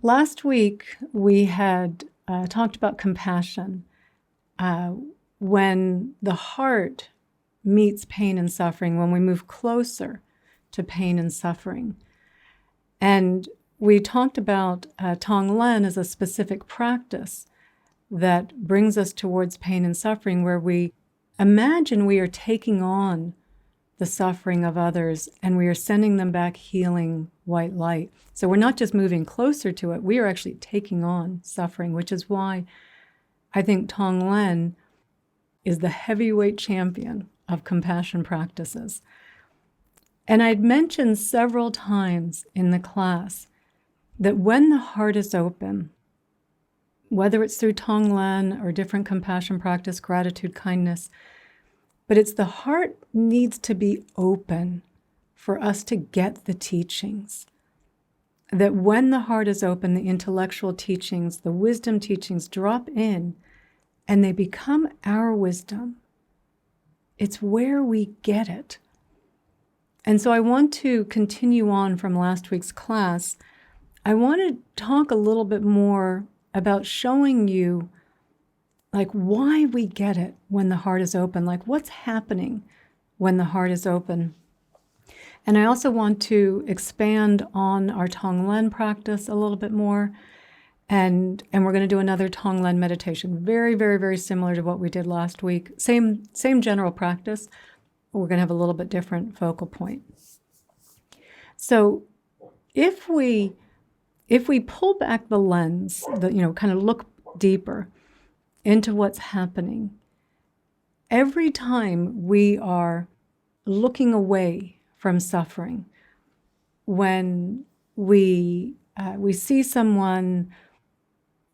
Last week, we had talked about compassion. When the heart meets pain and suffering, when we move closer to pain and suffering. And we talked about Tonglen as a specific practice that brings us towards pain and suffering, where we imagine we are taking on the suffering of others and we are sending them back healing white light. So we're not just moving closer to it, we are actually taking on suffering, which is why I think Tonglen is the heavyweight champion of compassion practices. And I'd mentioned several times in the class that when the heart is open, whether it's through Tonglen or different compassion practice, gratitude, kindness, but it's the heart needs to be open for us to get the teachings. That when the heart is open, the intellectual teachings, the wisdom teachings drop in and they become our wisdom. It's where we get it. And so I want to continue on from last week's class. I want to talk a little bit more about showing you like why we get it when the heart is open, like what's happening when the heart is open. And I also want to expand on our Tonglen practice a little bit more. And we're going to do another Tonglen meditation, very, very, very similar to what we did last week. Same general practice. We're going to have a little bit different focal point. So if we pull back the lens, kind of look deeper into what's happening, every time we are looking away from suffering, when we see someone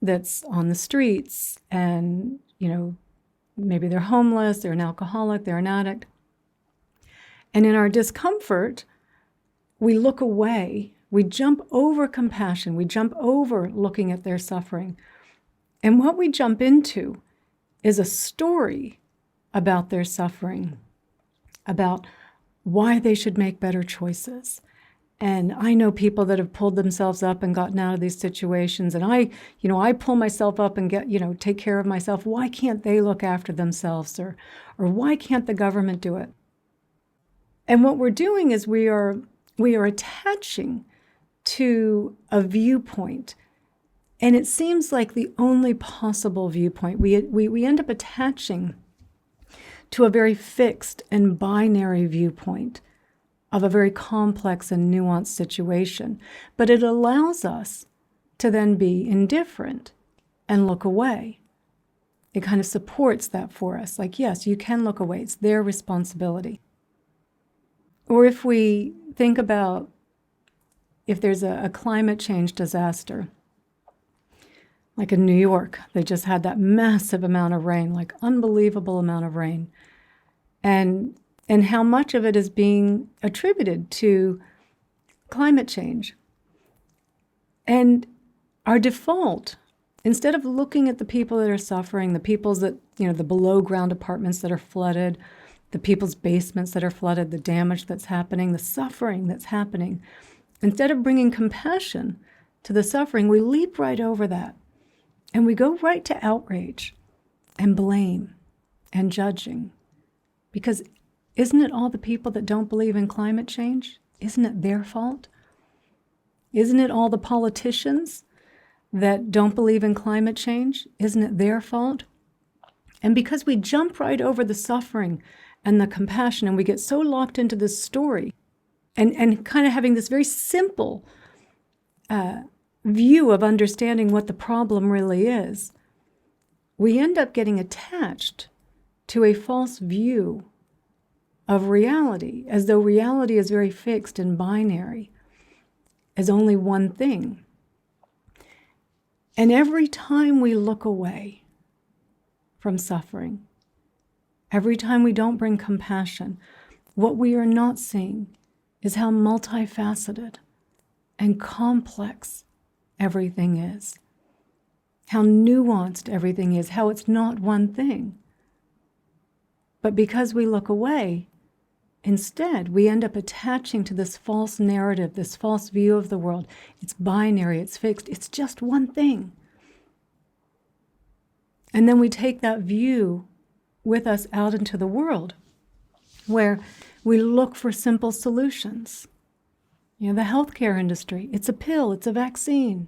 that's on the streets and, maybe they're homeless, they're an alcoholic, they're an addict, and in our discomfort, we look away, we jump over compassion, we jump over looking at their suffering. And what we jump into is a story about their suffering, about why they should make better choices. And I know people that have pulled themselves up and gotten out of these situations. And I pull myself up and take care of myself. Why can't they look after themselves? Or why can't the government do it? And what we're doing is we are attaching to a viewpoint. And it seems like the only possible viewpoint. We end up attaching to a very fixed and binary viewpoint of a very complex and nuanced situation. But it allows us to then be indifferent and look away. It kind of supports that for us. Like, yes, you can look away. It's their responsibility. Or if we think about if there's a climate change disaster, like in New York, they just had that massive amount of rain, like unbelievable amount of rain. And how much of it is being attributed to climate change. And our default, instead of looking at the people that are suffering, the people's that, the below ground apartments that are flooded, the people's basements that are flooded, the damage that's happening, the suffering that's happening, instead of bringing compassion to the suffering, we leap right over that. And we go right to outrage and blame and judging. Because isn't it all the people that don't believe in climate change? Isn't it their fault? Isn't it all the politicians that don't believe in climate change? Isn't it their fault? And because we jump right over the suffering and the compassion, and we get so locked into this story and kind of having this very simple view of understanding what the problem really is, we end up getting attached to a false view of reality, as though reality is very fixed and binary, as only one thing. And every time we look away from suffering, every time we don't bring compassion, what we are not seeing is how multifaceted and complex everything is, how nuanced everything is, how it's not one thing. But because we look away, Instead, we end up attaching to this false narrative, this false view of the world. It's binary, it's fixed, it's just one thing. And then we take that view with us out into the world, where we look for simple solutions. The healthcare industry, it's a pill, it's a vaccine.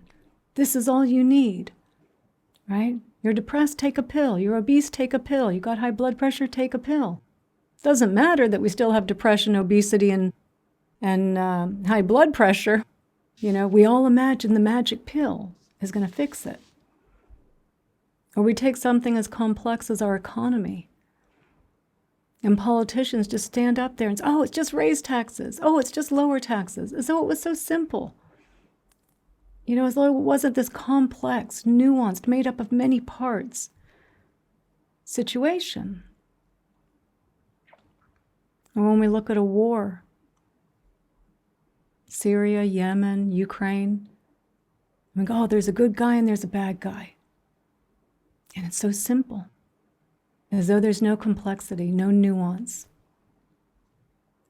This is all you need, right? You're depressed, take a pill. You're obese, take a pill. You got high blood pressure, take a pill. Doesn't matter that we still have depression, obesity, and high blood pressure. We all imagine the magic pill is going to fix it. Or we take something as complex as our economy, and politicians just stand up there and say, oh, it's just raise taxes. Oh, it's just lower taxes. As though it was so simple. As though it wasn't this complex, nuanced, made up of many parts situation. Or when we look at a war, Syria, Yemen, Ukraine, we go, oh, there's a good guy and there's a bad guy. And it's so simple, as though there's no complexity, no nuance.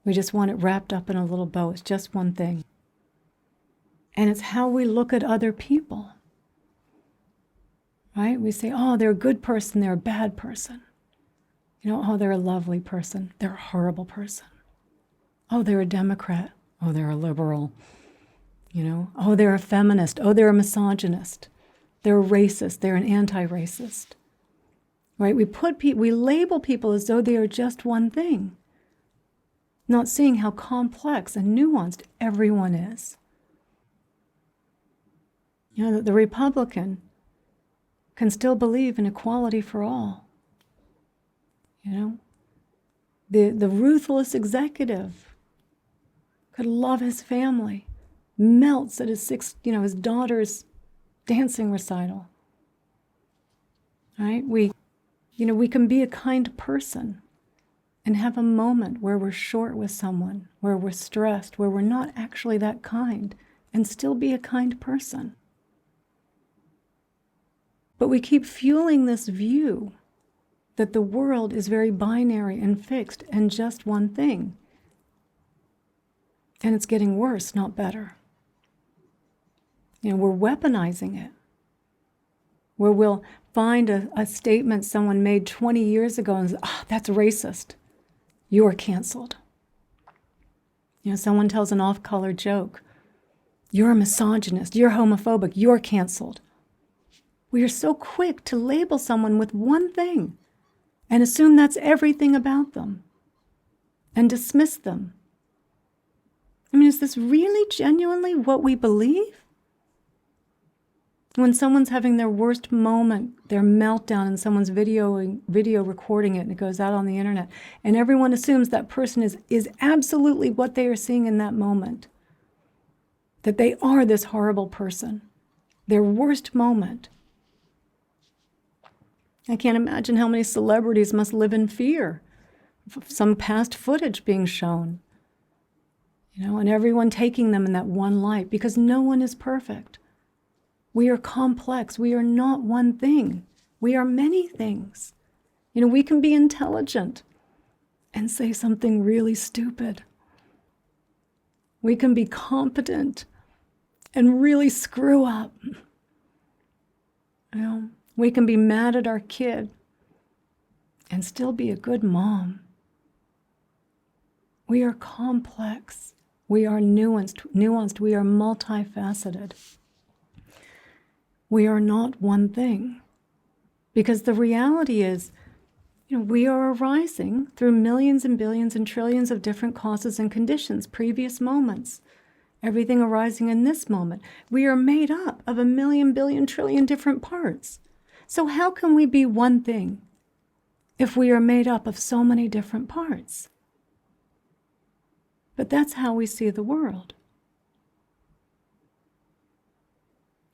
We just want it wrapped up in a little bow. It's just one thing. And it's how we look at other people, right? We say, oh, they're a good person, they're a bad person. Oh, they're a lovely person, they're a horrible person. Oh, they're a Democrat, oh, they're a liberal. Oh, they're a feminist, oh, they're a misogynist. They're a racist, they're an anti-racist. Right? We label people as though they are just one thing, not seeing how complex and nuanced everyone is. The Republican can still believe in equality for all. The ruthless executive could love his family, melts at his daughter's dancing recital. Right? We can be a kind person and have a moment where we're short with someone, where we're stressed, where we're not actually that kind, and still be a kind person. But we keep fueling this view that the world is very binary and fixed and just one thing. And it's getting worse, not better. We're weaponizing it. Where we'll find a statement someone made 20 years ago and say, oh, that's racist. You're canceled. Someone tells an off-color joke. You're a misogynist. You're homophobic. You're canceled. We are so quick to label someone with one thing and assume that's everything about them and dismiss them. Is this really genuinely what we believe? When someone's having their worst moment, their meltdown, and someone's video recording it, and it goes out on the internet, and everyone assumes that person is absolutely what they are seeing in that moment, that they are this horrible person, their worst moment. I can't imagine how many celebrities must live in fear of some past footage being shown, and everyone taking them in that one light, because no one is perfect. We are complex. We are not one thing. We are many things. We can be intelligent and say something really stupid. We can be competent and really screw up. We can be mad at our kid and still be a good mom. We are complex. We are nuanced. We are multifaceted. We are not one thing. Because the reality is, we are arising through millions and billions and trillions of different causes and conditions, previous moments, everything arising in this moment. We are made up of a million, billion, trillion different parts. So how can we be one thing if we are made up of so many different parts? But that's how we see the world.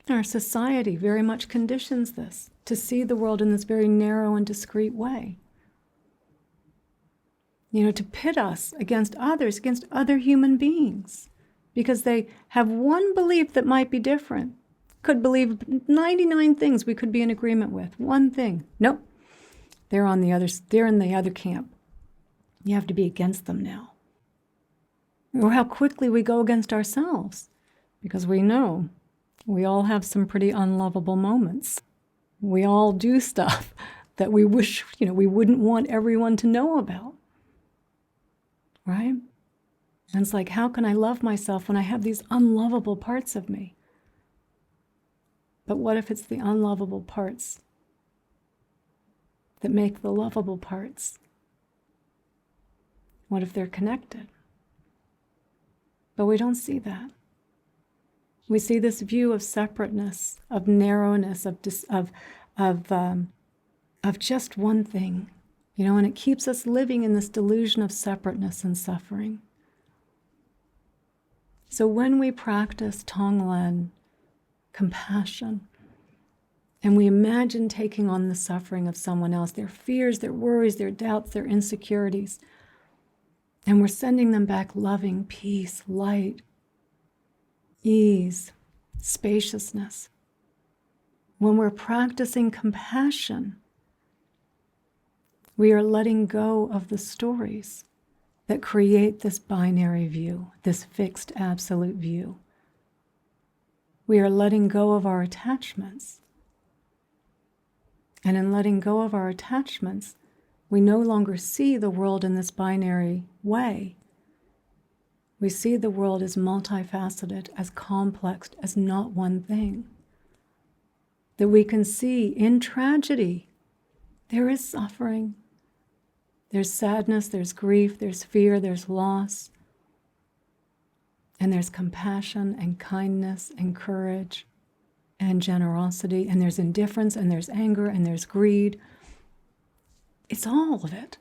Our society very much conditions this, to see the world in this very narrow and discrete way. To pit us against others, against other human beings, because they have one belief that might be different. Could believe 99 things we could be in agreement with. One thing. Nope. They're in the other camp. You have to be against them now. or how quickly we go against ourselves, because we know we all have some pretty unlovable moments. We all do stuff that we wish, we wouldn't want everyone to know about, right? And it's like, how can I love myself when I have these unlovable parts of me? But what if it's the unlovable parts that make the lovable parts? What if they're connected? But we don't see that. We see this view of separateness, of narrowness, of just one thing, and it keeps us living in this delusion of separateness and suffering. So when we practice Tonglen, compassion, and we imagine taking on the suffering of someone else, their fears, their worries, their doubts, their insecurities, and we're sending them back loving, peace, light, ease, spaciousness. When we're practicing compassion, we are letting go of the stories that create this binary view, this fixed absolute view. We are letting go of our attachments. And in letting go of our attachments, we no longer see the world in this binary way. We see the world as multifaceted, as complex, as not one thing. That we can see in tragedy, there is suffering. There's sadness, there's grief, there's fear, there's loss. And there's compassion and kindness and courage and generosity, and there's indifference, and there's anger, and there's greed. It's all of it.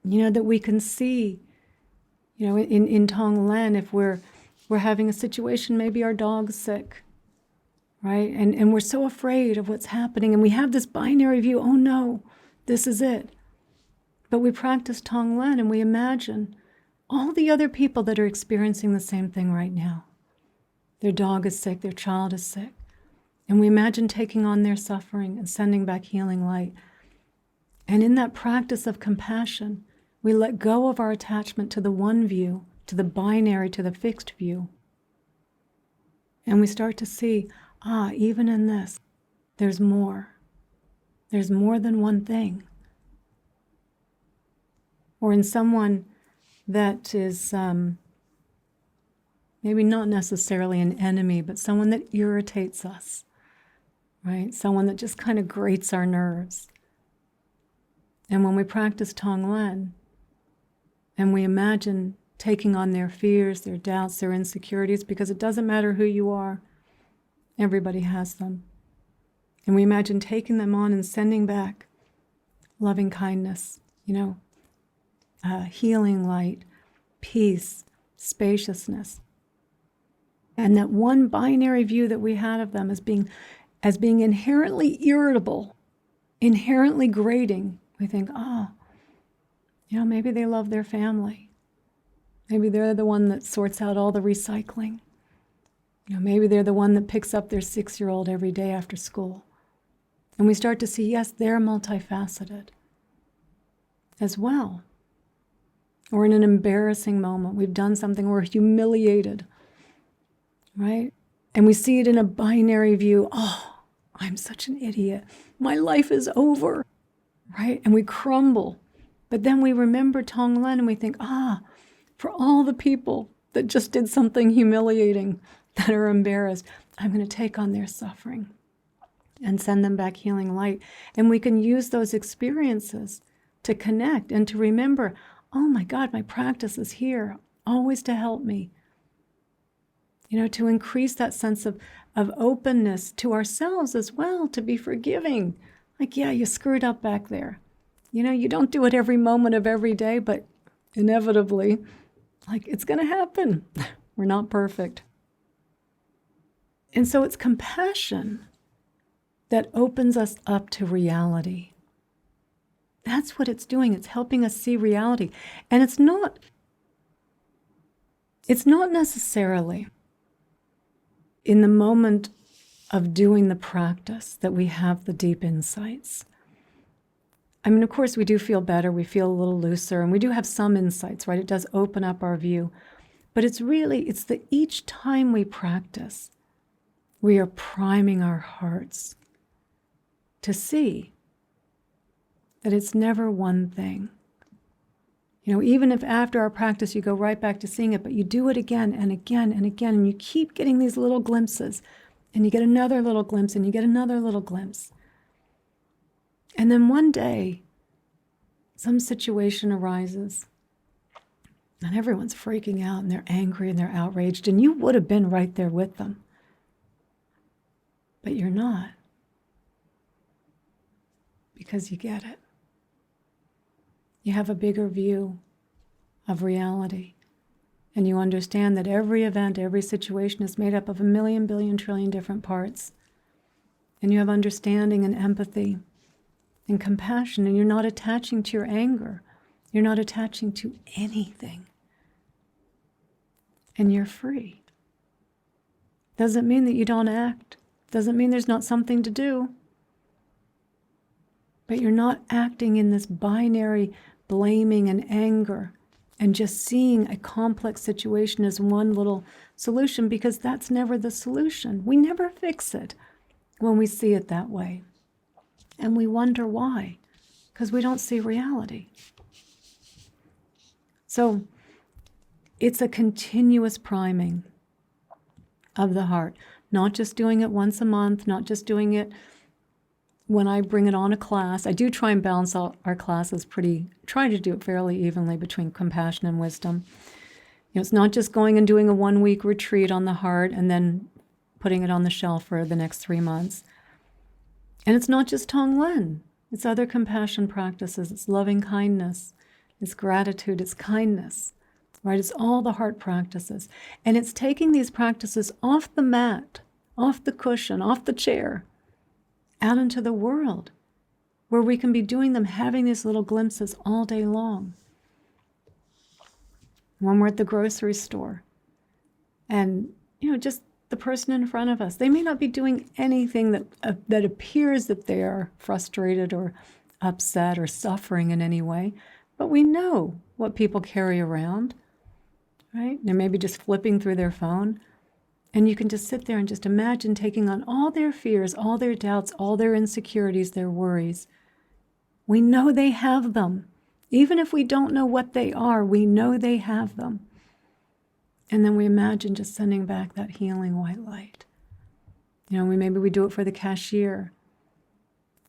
That we can see, in Tonglen, if we're having a situation, maybe our dog's sick, right? And we're so afraid of what's happening, and we have this binary view, oh no, this is it. But we practice Tonglen, and we imagine all the other people that are experiencing the same thing right now. Their dog is sick, their child is sick. And we imagine taking on their suffering and sending back healing light. And in that practice of compassion, we let go of our attachment to the one view, to the binary, to the fixed view. And we start to see, even in this, there's more. There's more than one thing. Or in someone that is maybe not necessarily an enemy, but someone that irritates us, right? Someone that just kind of grates our nerves. And when we practice Tonglen, and we imagine taking on their fears, their doubts, their insecurities, because it doesn't matter who you are, everybody has them. And we imagine taking them on and sending back loving kindness, healing light, peace, spaciousness. And that one binary view that we had of them as being inherently irritable, inherently grating, we think, maybe they love their family. Maybe they're the one that sorts out all the recycling. Maybe they're the one that picks up their 6-year-old every day after school. And we start to see, yes, they're multifaceted as well. Or in an embarrassing moment, we've done something, we're humiliated, right? And we see it in a binary view. I'm such an idiot. My life is over, right? And we crumble. But then we remember Tonglen and we think, for all the people that just did something humiliating, that are embarrassed, I'm going to take on their suffering and send them back healing light. And we can use those experiences to connect and to remember, oh my God, my practice is here, always to help me. To increase that sense of openness to ourselves as well, to be forgiving. Like, yeah, you screwed up back there. You don't do it every moment of every day, but inevitably, it's going to happen. We're not perfect. And so it's compassion that opens us up to reality. That's what it's doing. It's helping us see reality. And it's not necessarily in the moment of doing the practice that we have the deep insights. I mean, of course, we do feel better. We feel a little looser, and we do have some insights, right? It does open up our view. But it's that each time we practice, we are priming our hearts to see that it's never one thing. Even if after our practice you go right back to seeing it, but you do it again and again and again, and you keep getting these little glimpses, and you get another little glimpse, and you get another little glimpse. And then one day, some situation arises, and everyone's freaking out, and they're angry, and they're outraged, and you would have been right there with them. But you're not, because you get it. You have a bigger view of reality, and you understand that every event, every situation is made up of 1,000,000, billion, trillion different parts. And you have understanding and empathy and compassion, and you're not attaching to your anger. You're not attaching to anything. And you're free. Doesn't mean that you don't act. Doesn't mean there's not something to do. But you're not acting in this binary blaming and anger and just seeing a complex situation as one little solution, because that's never the solution. We never fix it when we see it that way. And we wonder why, because we don't see reality. So it's a continuous priming of the heart, not just doing it once a month, not just doing it when I bring it on a class. I do try and balance our classes try to do it fairly evenly between compassion and wisdom. It's not just going and doing a 1-week retreat on the heart and then putting it on the shelf for the next 3 months. And it's not just Tonglen. It's other compassion practices. It's loving kindness. It's gratitude. It's kindness, right? It's all the heart practices. And it's taking these practices off the mat, off the cushion, off the chair, out into the world, where we can be doing them, having these little glimpses all day long. When we're at the grocery store, and just the person in front of us, they may not be doing anything that appears that they are frustrated or upset or suffering in any way, but we know what people carry around, right? They may be just flipping through their phone. And you can just sit there and just imagine taking on all their fears, all their doubts, all their insecurities, their worries. We know they have them. Even if we don't know what they are, we know they have them. And then we imagine just sending back that healing white light. Maybe we do it for the cashier,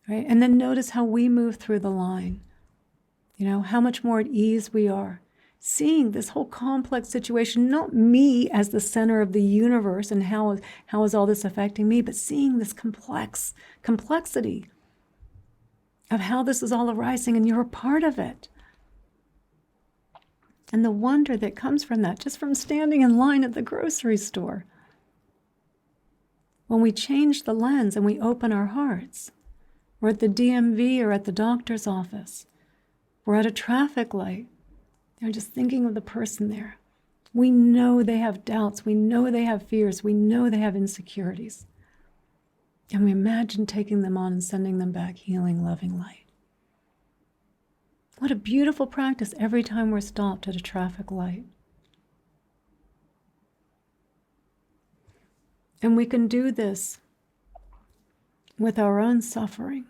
right? And then notice how we move through the line. How much more at ease we are. Seeing this whole complex situation, not me as the center of the universe and how is all this affecting me, but seeing this complexity of how this is all arising, and you're a part of it. And the wonder that comes from that, just from standing in line at the grocery store. When we change the lens and we open our hearts, we're at the DMV or at the doctor's office, we're at a traffic light, just thinking of the person there. We know they have doubts. We know they have fears. We know they have insecurities. And we imagine taking them on and sending them back healing, loving light. What a beautiful practice every time we're stopped at a traffic light. And we can do this with our own suffering.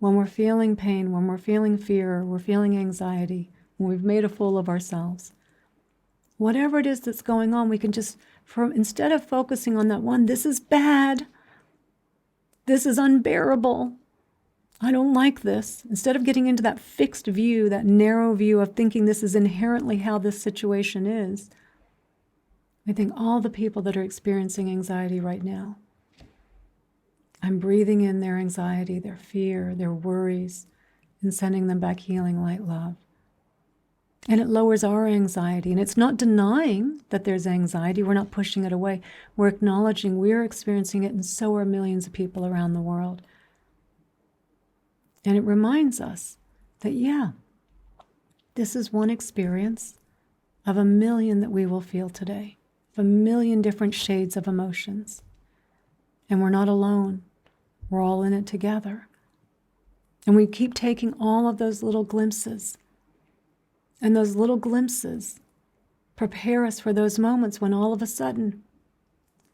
When we're feeling pain, when we're feeling fear, we're feeling anxiety, when we've made a fool of ourselves. Whatever it is that's going on, we can just, instead of focusing on that one, this is bad, this is unbearable, I don't like this, instead of getting into that fixed view, that narrow view of thinking this is inherently how this situation is, I think all the people that are experiencing anxiety right now, I'm breathing in their anxiety, their fear, their worries, and sending them back healing, light, love. And it lowers our anxiety. And it's not denying that there's anxiety. We're not pushing it away. We're acknowledging we're experiencing it, and so are millions of people around the world. And it reminds us that, this is one experience of 1,000,000 that we will feel today, of 1,000,000 different shades of emotions. And we're not alone. We're all in it together. And we keep taking all of those little glimpses. And those little glimpses prepare us for those moments when all of a sudden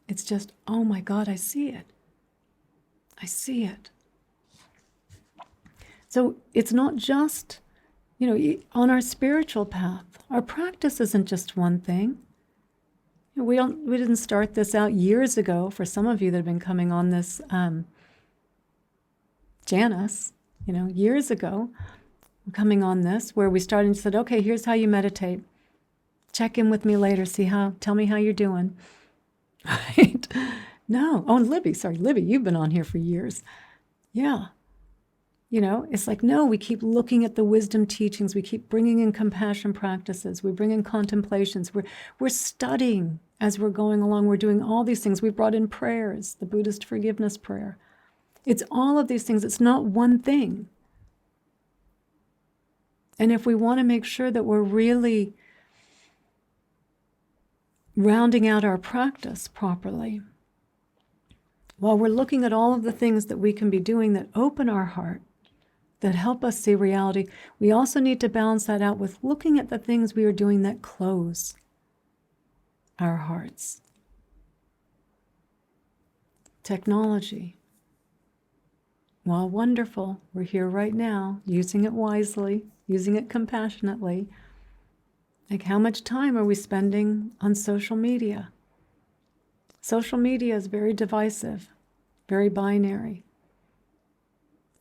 it's just, oh my God, I see it. I see it. So it's not just, on our spiritual path. Our practice isn't just one thing. We didn't start this out years ago. For some of you that have been coming on this, Janice, years ago, coming on this, where we started and said, okay, here's how you meditate. Check in with me later. Tell me how you're doing. Right? No. Oh, and Libby, you've been on here for years. Yeah. It's like, no, we keep looking at the wisdom teachings. We keep bringing in compassion practices. We bring in contemplations. We're studying as we're going along. We're doing all these things. We brought in prayers, the Buddhist forgiveness prayer. It's all of these things. It's not one thing. And if we want to make sure that we're really rounding out our practice properly, while we're looking at all of the things that we can be doing that open our heart, that help us see reality, we also need to balance that out with looking at the things we are doing that close our hearts. Technology. While wonderful, we're here right now, using it wisely, using it compassionately. Like, how much time are we spending on social media? Social media is very divisive, very binary.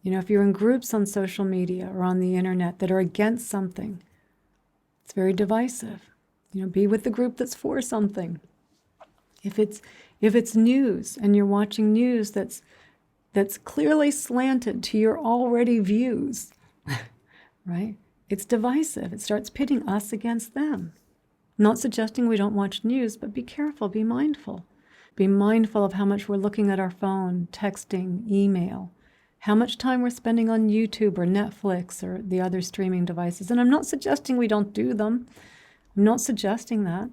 If you're in groups on social media or on the internet that are against something, it's very divisive. Be with the group that's for something. If it's news and you're watching news that's clearly slanted to your already views, right? It's divisive. It starts pitting us against them. I'm not suggesting we don't watch news, but be careful, be mindful. Be mindful of how much we're looking at our phone, texting, email, how much time we're spending on YouTube or Netflix or the other streaming devices. And I'm not suggesting we don't do them. I'm not suggesting that.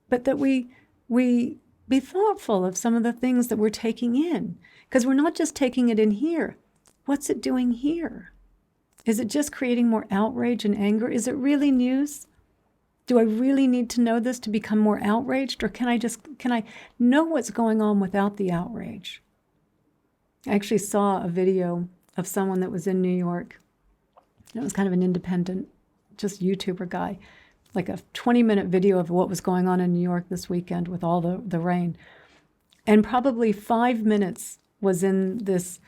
But that we be thoughtful of some of the things that we're taking in. Because we're not just taking it in here. What's it doing here? Is it just creating more outrage and anger? Is it really news? Do I really need to know this to become more outraged? Or can I know what's going on without the outrage? I actually saw a video of someone that was in New York. It was kind of an independent, just YouTuber guy, like a 20-minute video of what was going on in New York this weekend with all the rain. And probably 5 minutes was in this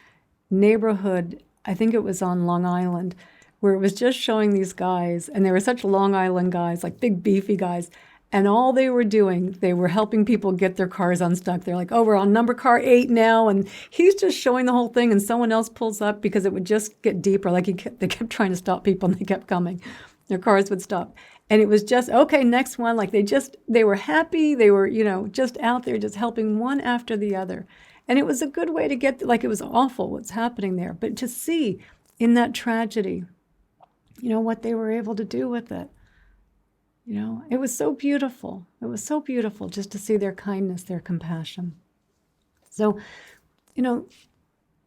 neighborhood, I think it was on Long Island, where it was just showing these guys, and they were such Long Island guys, like big beefy guys, and all they were doing, they were helping people get their cars unstuck. They're like, oh, we're on number car 8 now, and he's just showing the whole thing, and someone else pulls up because it would just get deeper. Like they kept trying to stop people, and they kept coming. Their cars would stop. And it was just, okay, next one. Like they were happy. They were, just out there just helping one after the other. And it was a good way to get, like, it was awful what's happening there. But to see in that tragedy, what they were able to do with it. It was so beautiful. It was so beautiful just to see their kindness, their compassion. So,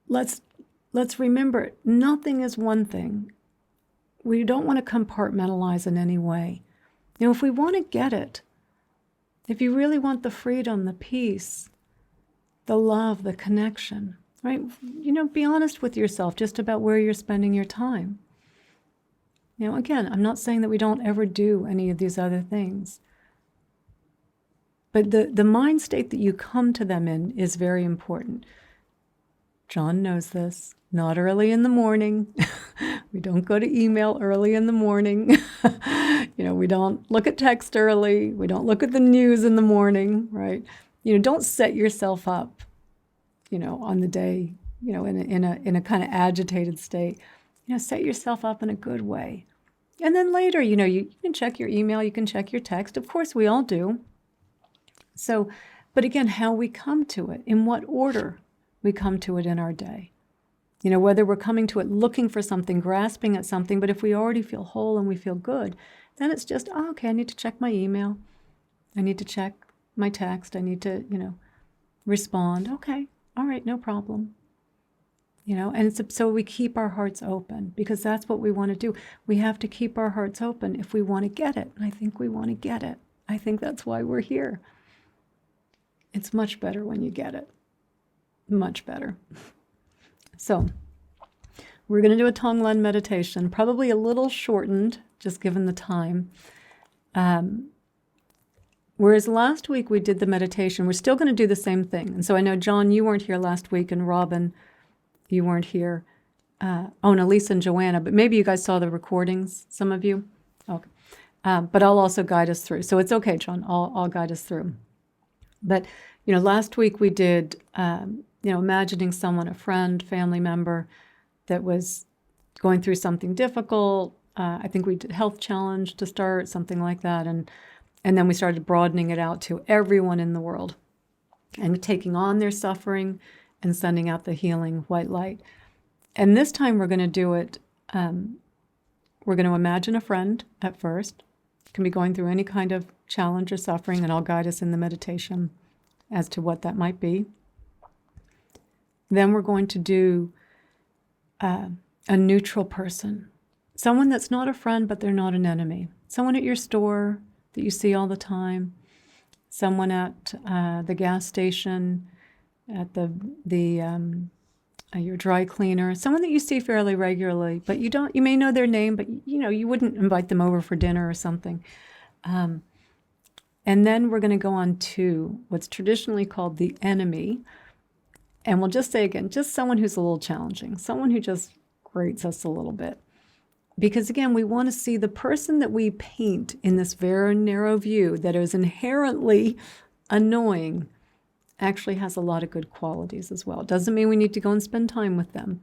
let's remember, nothing is one thing. We don't want to compartmentalize in any way. If we want to get it, if you really want the freedom, the peace, the love, the connection, right? Be honest with yourself just about where you're spending your time. Again, I'm not saying that we don't ever do any of these other things. But the mind state that you come to them in is very important. John knows this. Not early in the morning. We don't go to email early in the morning. We don't look at text early. We don't look at the news in the morning, right? Don't set yourself up, on the day, in a kind of agitated state. Set yourself up in a good way. And then later, you can check your email, you can check your text. Of course, we all do. So, but again, how we come to it, in what order we come to it in our day. Whether we're coming to it looking for something, grasping at something, but if we already feel whole and we feel good, then it's just, okay, I need to check my email. I need to check my text. I need to, respond. Okay, all right, no problem. And so we keep our hearts open because that's what we want to do. We have to keep our hearts open if we want to get it. And I think we want to get it. I think that's why we're here. It's much better when you get it. Much better. So we're going to do a Tonglen meditation, probably a little shortened, just given the time. Whereas last week we did the meditation, we're still going to do the same thing. And so I know, John, you weren't here last week, and Robin, you weren't here. And Elisa and Joanna, but maybe you guys saw the recordings, some of you. Okay. But I'll also guide us through. So it's okay, John, I'll guide us through. But, last week we did, imagining someone, a friend, family member that was going through something difficult. I think we did health challenge to start, something like that. And then we started broadening it out to everyone in the world and taking on their suffering and sending out the healing white light. And this time we're going to do it, we're going to imagine a friend at first. It can be going through any kind of challenge or suffering, and I'll guide us in the meditation as to what that might be. Then we're going to do a neutral person, someone that's not a friend, but they're not an enemy. Someone at your store that you see all the time, someone at the gas station, at your dry cleaner, someone that you see fairly regularly, but you may know their name, but you wouldn't invite them over for dinner or something. And then we're going to go on to what's traditionally called the enemy. And we'll just say again, just someone who's a little challenging, someone who just grates us a little bit. Because again, we want to see the person that we paint in this very narrow view that is inherently annoying actually has a lot of good qualities as well. It doesn't mean we need to go and spend time with them,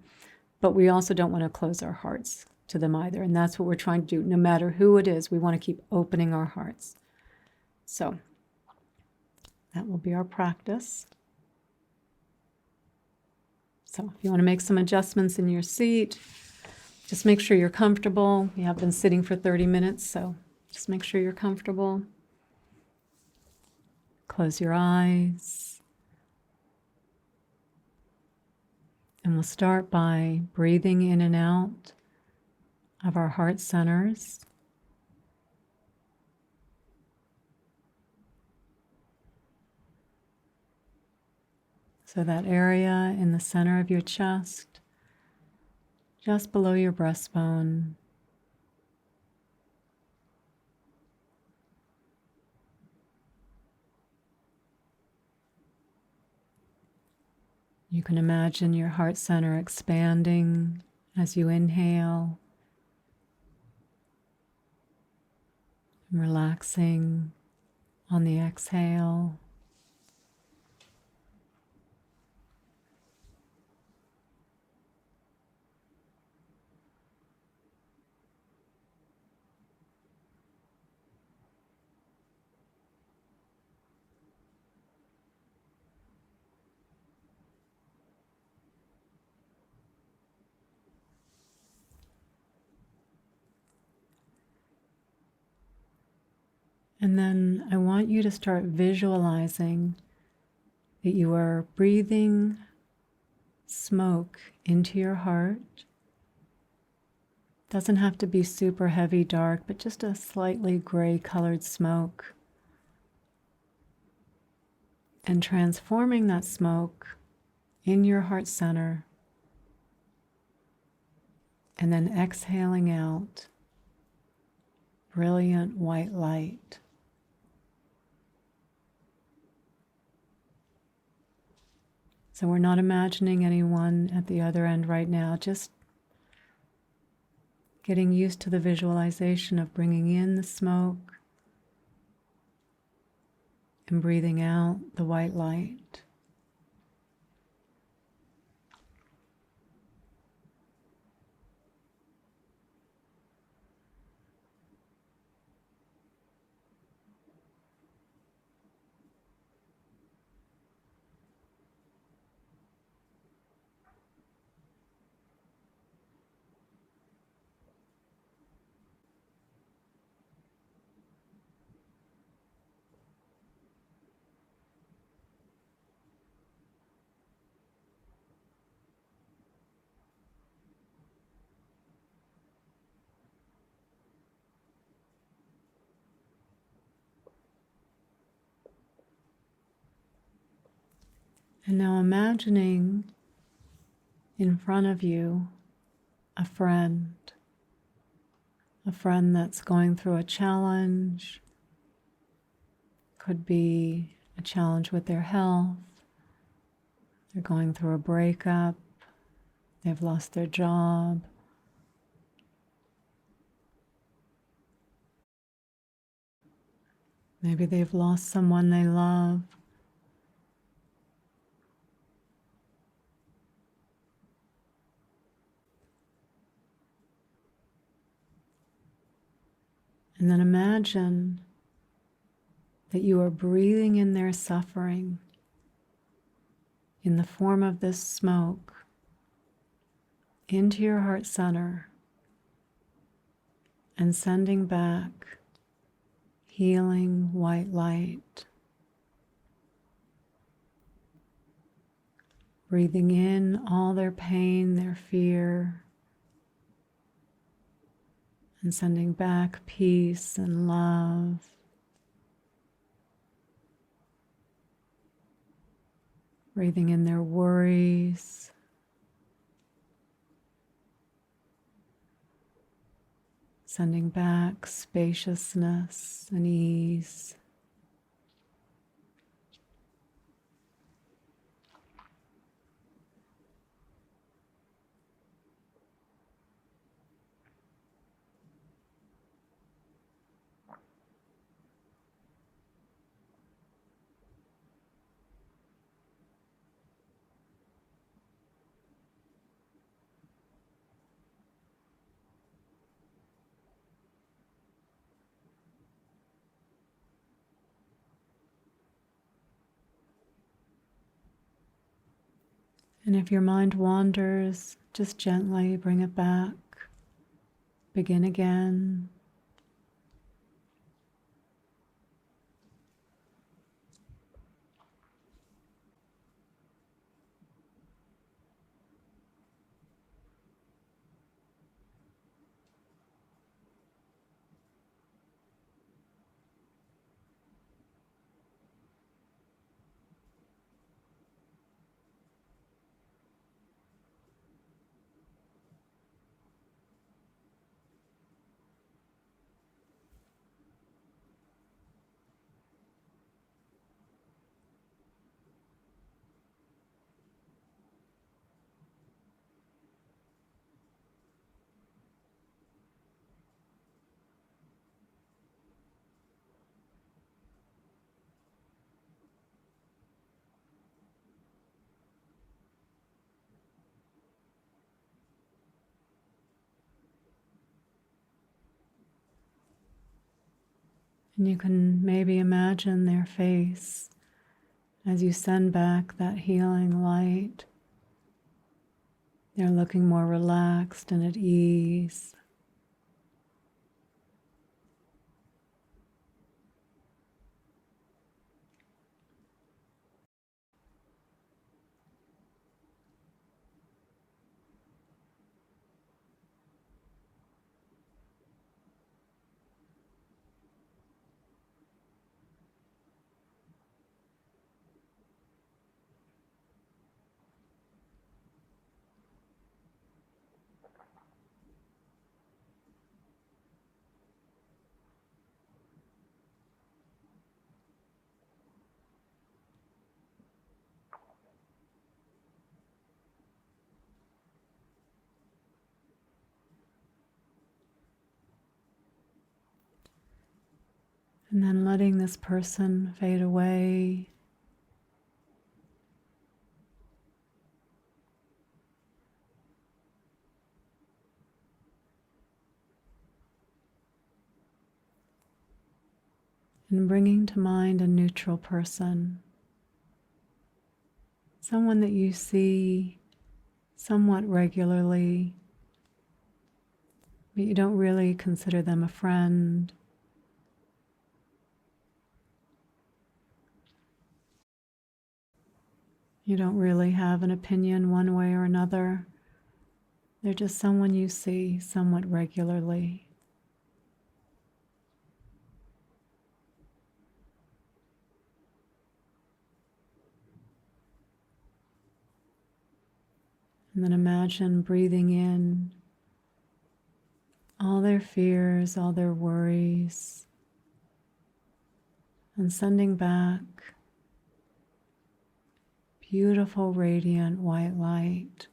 but we also don't want to close our hearts to them either. And that's what we're trying to do. No matter who it is, we want to keep opening our hearts. So that will be our practice. So if you want to make some adjustments in your seat, just make sure you're comfortable. You have been sitting for 30 minutes, so just make sure you're comfortable. Close your eyes. And we'll start by breathing in and out of our heart centers. So that area in the center of your chest, just below your breastbone. You can imagine your heart center expanding as you inhale, and relaxing on the exhale. And then I want you to start visualizing that you are breathing smoke into your heart. Doesn't have to be super heavy, dark, but just a slightly gray colored smoke. And transforming that smoke in your heart center. And then exhaling out brilliant white light. So we're not imagining anyone at the other end right now, just getting used to the visualization of bringing in the smoke and breathing out the white light. And now imagining in front of you a friend that's going through a challenge. Could be a challenge with their health. They're going through a breakup. They've lost their job. Maybe they've lost someone they love. And then imagine that you are breathing in their suffering in the form of this smoke into your heart center and sending back healing white light. Breathing in all their pain, their fear, and sending back peace and love. Breathing in their worries. Sending back spaciousness and ease. And if your mind wanders, just gently bring it back. Begin again. And you can maybe imagine their face as you send back that healing light. They're looking more relaxed and at ease. And then letting this person fade away. And bringing to mind a neutral person. Someone that you see somewhat regularly, but you don't really consider them a friend. You don't really have an opinion one way or another. They're just someone you see somewhat regularly. And then imagine breathing in all their fears, all their worries, and sending back beautiful, radiant white light.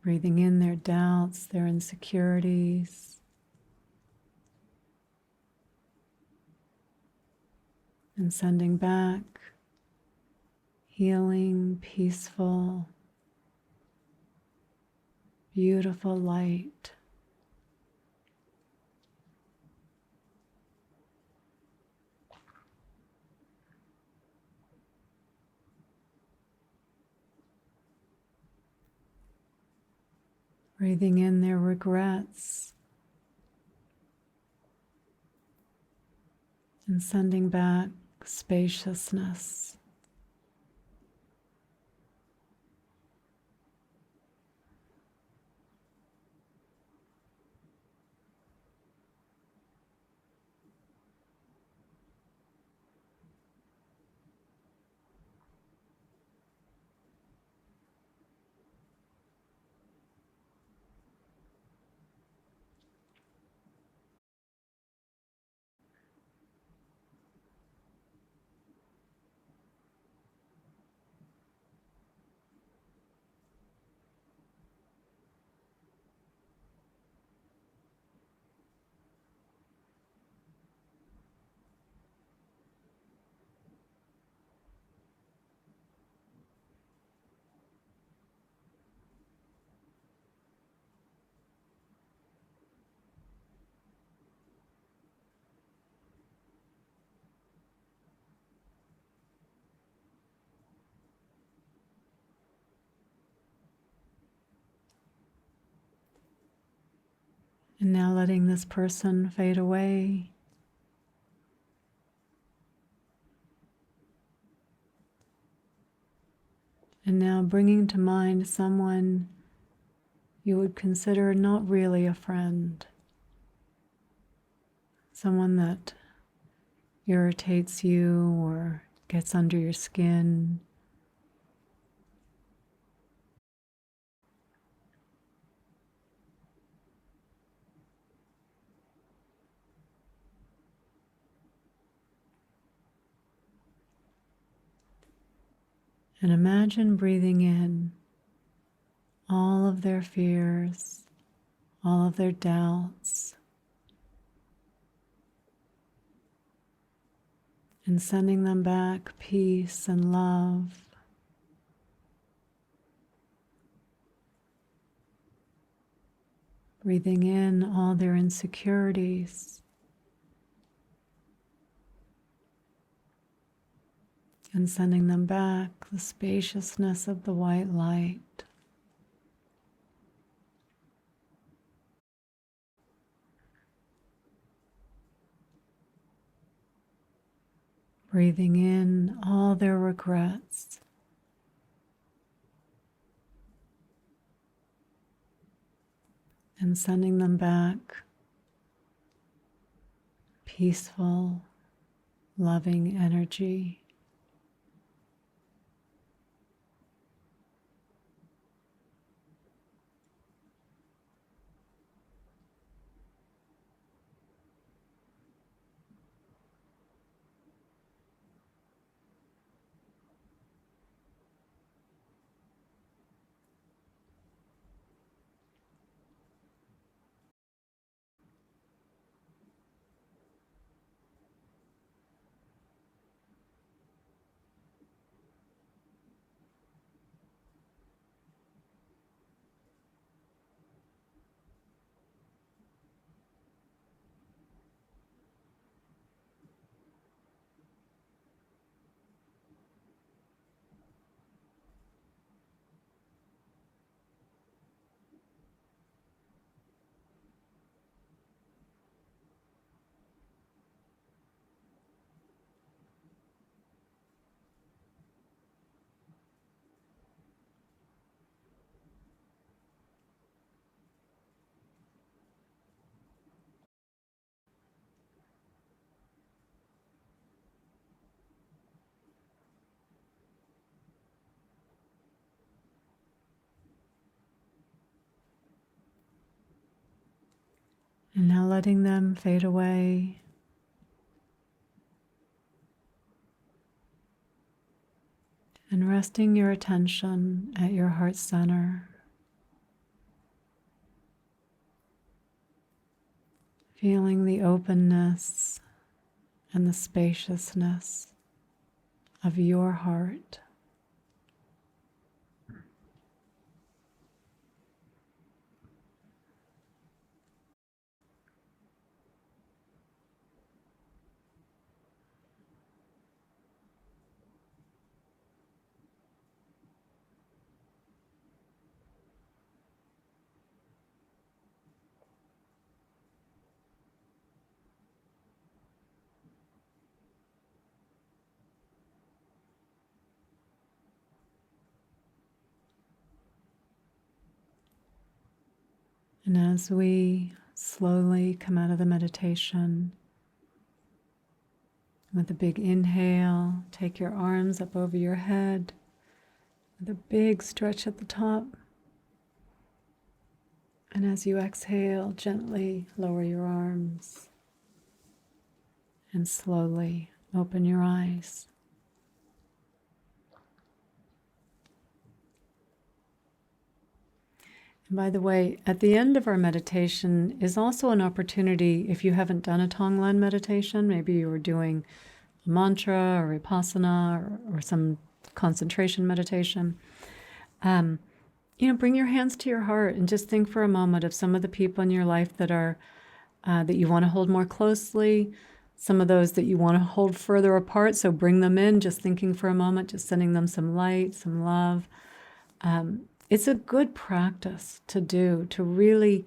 Breathing in their doubts, their insecurities, and sending back healing, peaceful, beautiful light. Breathing in their regrets and sending back spaciousness. And now letting this person fade away. And now bringing to mind someone you would consider not really a friend, someone that irritates you or gets under your skin. And imagine breathing in all of their fears, all of their doubts, and sending them back peace and love. Breathing in all their insecurities and sending them back the spaciousness of the white light. Breathing in all their regrets and sending them back peaceful, loving energy. And now letting them fade away. And resting your attention at your heart center. Feeling the openness and the spaciousness of your heart. And as we slowly come out of the meditation, with a big inhale, take your arms up over your head, with a big stretch at the top. And as you exhale, gently lower your arms and slowly open your eyes. And by the way, at the end of our meditation is also an opportunity, if you haven't done a Tonglen meditation, maybe you were doing a mantra or vipassana or some concentration meditation, bring your hands to your heart and just think for a moment of some of the people in your life that are that you want to hold more closely, some of those that you want to hold further apart, so bring them in, just thinking for a moment, just sending them some light, some love. It's a good practice to do, to really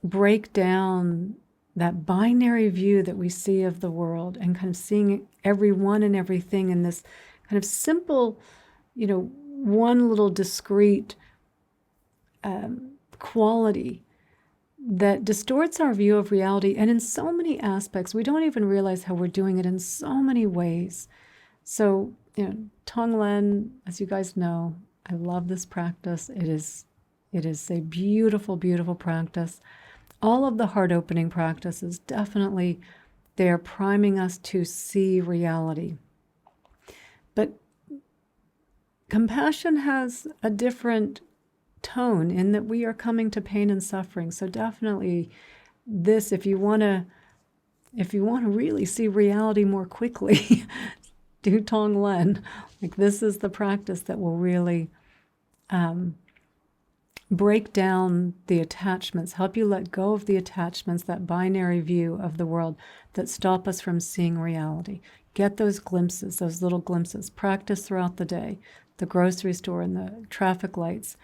break down that binary view that we see of the world and kind of seeing everyone and everything in this kind of simple, one little discrete quality that distorts our view of reality. And in so many aspects, we don't even realize how we're doing it in so many ways. So, Tonglen, as you guys know, I love this practice. It is a beautiful, beautiful practice. All of the heart-opening practices, definitely, they are priming us to see reality. But compassion has a different tone in that we are coming to pain and suffering. So definitely this, if you want to really see reality more quickly, do Tonglen. Like, this is the practice that will really break down the attachments, help you let go of the attachments, that binary view of the world that stop us from seeing reality. Get those glimpses, those little glimpses. Practice throughout the day, the grocery store and the traffic lights.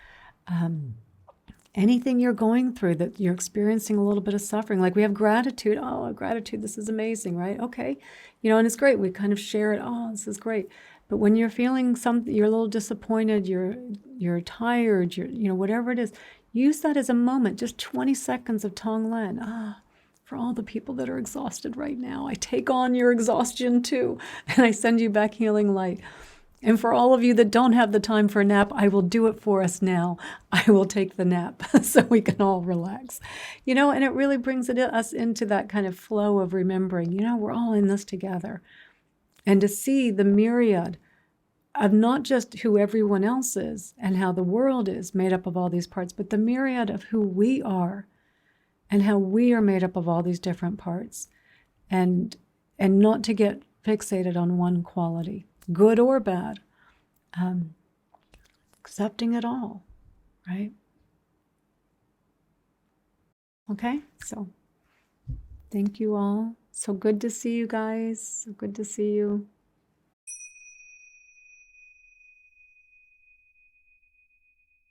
Anything you're going through that you're experiencing a little bit of suffering, like we have gratitude. Oh, gratitude, this is amazing, right? Okay. And it's great. We kind of share it. Oh, this is great. But when you're feeling something, you're a little disappointed, you're tired, whatever it is, use that as a moment, just 20 seconds of Tonglen. For all the people that are exhausted right now, I take on your exhaustion too, and I send you back healing light. And for all of you that don't have the time for a nap, I will do it for us now. I will take the nap so we can all relax. And it really brings us into that kind of flow of remembering, we're all in this together. And to see the myriad of not just who everyone else is and how the world is made up of all these parts, but the myriad of who we are and how we are made up of all these different parts. And not to get fixated on one quality, good or bad, accepting it all, right? Okay, so thank you all. So good to see you guys. So good to see you.